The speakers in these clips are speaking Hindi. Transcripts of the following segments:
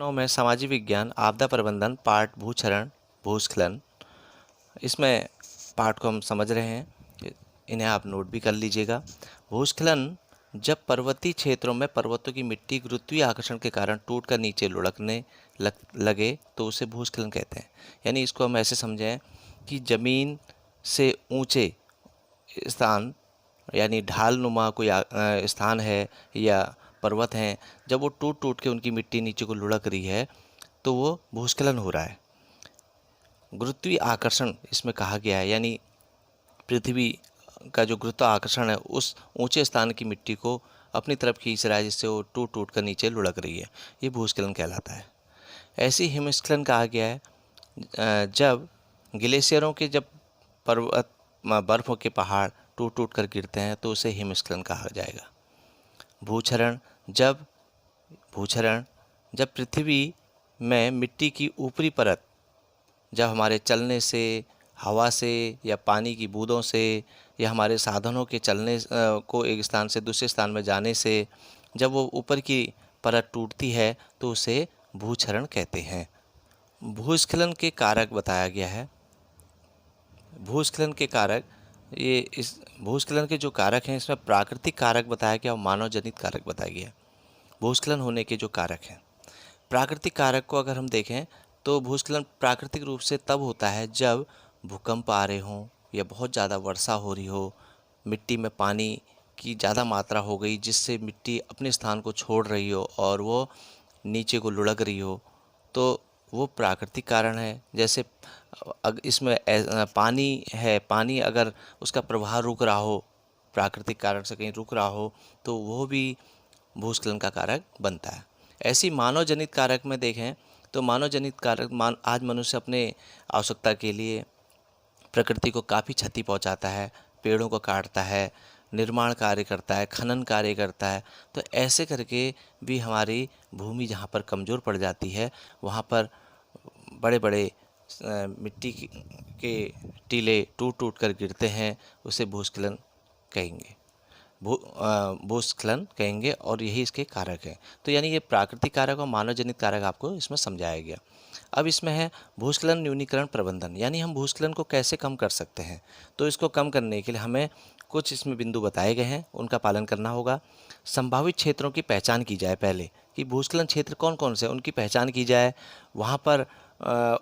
नौ में सामाजिक विज्ञान आपदा प्रबंधन पाठ भूक्षरण भूस्खलन। इसमें पाठ को हम समझ रहे हैं, इन्हें आप नोट भी कर लीजिएगा। भूस्खलन जब पर्वतीय क्षेत्रों में पर्वतों की मिट्टी गुरुत्वीय आकर्षण के कारण टूटकर नीचे लुढ़कने लगे तो उसे भूस्खलन कहते हैं। यानी इसको हम ऐसे समझें कि ज़मीन से ऊंचे स्थान यानी ढाल नुमा कोई स्थान है या पर्वत हैं, जब वो टूट टूट के उनकी मिट्टी नीचे को लुढ़क रही है तो वो भूस्खलन हो रहा है। गुरुत्वीय आकर्षण इसमें कहा गया है, यानी पृथ्वी का जो गुरुत्वाकर्षण है उस ऊंचे स्थान की मिट्टी को अपनी तरफ खींच रहा है, जिससे वो टूट टूट कर नीचे लुढ़क रही है। ये भूस्खलन कहलाता है। ऐसी हिमस्खलन कहा गया है जब ग्लेशियरों के जब पर्वत बर्फ़ों के पहाड़ टूट टूट कर गिरते हैं तो उसे हिमस्खलन कहा जाएगा। भूक्षरण जब पृथ्वी में मिट्टी की ऊपरी परत जब हमारे चलने से, हवा से या पानी की बूंदों से या हमारे साधनों के चलने को एक स्थान से दूसरे स्थान में जाने से जब वो ऊपर की परत टूटती है तो उसे भूक्षरण कहते हैं। भूस्खलन के कारक बताया गया है। भूस्खलन के कारक, ये इस भूस्खलन के जो कारक हैं इसमें प्राकृतिक कारक बताया गया और मानव जनित कारक बताया गया। भूस्खलन होने के जो कारक हैं, प्राकृतिक कारक को अगर हम देखें तो भूस्खलन प्राकृतिक रूप से तब होता है जब भूकंप आ रहे हों या बहुत ज़्यादा वर्षा हो रही हो, मिट्टी में पानी की ज़्यादा मात्रा हो गई जिससे मिट्टी अपने स्थान को छोड़ रही हो और वो नीचे को लुढ़क रही हो, तो वो प्राकृतिक कारण है। जैसे इसमें पानी है, पानी अगर उसका प्रवाह रुक रहा हो, प्राकृतिक कारण से कहीं रुक रहा हो, तो वो भी भूस्खलन का कारक बनता है। ऐसी मानव जनित कारक में देखें तो मानव जनित कारक आज मनुष्य अपने आवश्यकता के लिए प्रकृति को काफ़ी क्षति पहुंचाता है, पेड़ों को काटता है, निर्माण कार्य करता है, खनन कार्य करता है। तो ऐसे करके भी हमारी भूमि जहाँ पर कमज़ोर पड़ जाती है वहाँ पर बड़े बड़े मिट्टी के टीले टूट टूट कर गिरते हैं, उसे भूस्खलन कहेंगे। भूस्खलन कहेंगे और यही इसके कारक हैं। तो यानी ये प्राकृतिक कारक और मानव जनित कारक आपको इसमें समझाया गया। अब इसमें है भूस्खलन न्यूनीकरण प्रबंधन, यानी हम भूस्खलन को कैसे कम कर सकते हैं। तो इसको कम करने के लिए हमें कुछ इसमें बिंदु बताए गए हैं, उनका पालन करना होगा। संभावित क्षेत्रों की पहचान की जाए पहले, कि भूस्खलन क्षेत्र कौन कौन से, उनकी पहचान की जाए। वहाँ पर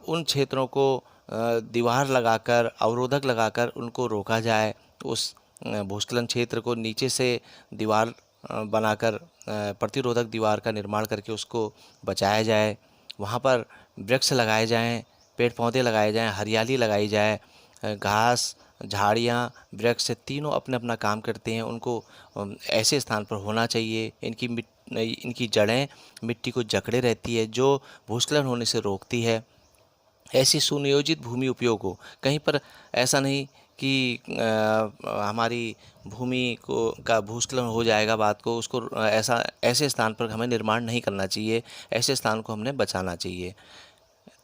उन क्षेत्रों को दीवार लगाकर, अवरोधक लगाकर उनको रोका जाए। उस भूस्खलन क्षेत्र को नीचे से दीवार बनाकर प्रतिरोधक दीवार का निर्माण करके उसको बचाया जाए। वहाँ पर वृक्ष लगाए जाएं, पेड़ पौधे लगाए जाएं, हरियाली लगाई जाए। घास, झाड़ियाँ, वृक्ष तीनों अपना अपना काम करते हैं, उनको ऐसे स्थान पर होना चाहिए। इनकी जड़ें मिट्टी को जकड़े रहती है जो भूस्खलन होने से रोकती है। ऐसी सुनियोजित भूमि उपयोग हो, कहीं पर ऐसा नहीं कि हमारी भूमि को का भूस्खलन हो जाएगा बात को, उसको ऐसे स्थान पर हमें निर्माण नहीं करना चाहिए, ऐसे स्थान को हमने बचाना चाहिए।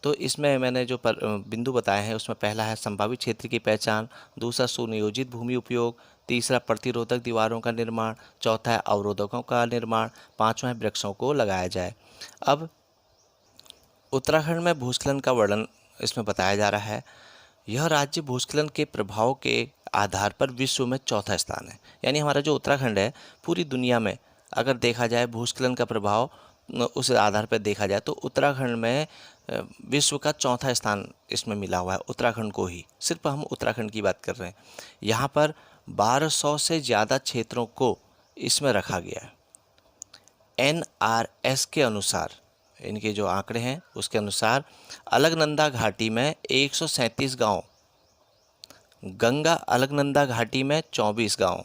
तो इसमें मैंने जो बिंदु बताए हैं उसमें पहला है संभावित क्षेत्र की पहचान, दूसरा सुनियोजित भूमि उपयोग, तीसरा प्रतिरोधक दीवारों का निर्माण, चौथा है अवरोधकों का निर्माण, पाँचवां है वृक्षों को लगाया जाए। अब उत्तराखंड में भूस्खलन का वर्णन इसमें बताया जा रहा है। यह राज्य भूस्खलन के प्रभाव के आधार पर विश्व में चौथा स्थान है। यानी हमारा जो उत्तराखंड है पूरी दुनिया में अगर देखा जाए भूस्खलन का प्रभाव उस आधार पर देखा जाए तो उत्तराखंड में विश्व का चौथा स्थान इसमें मिला हुआ है। उत्तराखंड को ही, सिर्फ हम उत्तराखंड की बात कर रहे हैं। यहाँ पर 1200 से ज़्यादा क्षेत्रों को इसमें रखा गया है। NRS के अनुसार, इनके जो आंकड़े हैं उसके अनुसार अलकनंदा घाटी में 137 गांव, गंगा अलकनंदा घाटी में 24 गांव,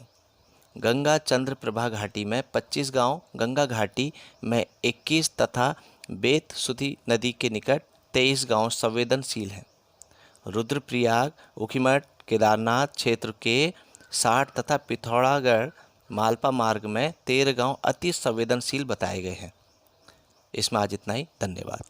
गंगा चंद्रप्रभा घाटी में 25 गांव, गंगा घाटी में 21 तथा बेतसुती नदी के निकट 23 गांव संवेदनशील हैं। रुद्रप्रयाग, ऊखीमठ, केदारनाथ क्षेत्र के 60 तथा पिथौरागढ़ मालपा मार्ग में 13 गांव अति संवेदनशील बताए गए हैं। इसमें आज इतना ही। धन्यवाद।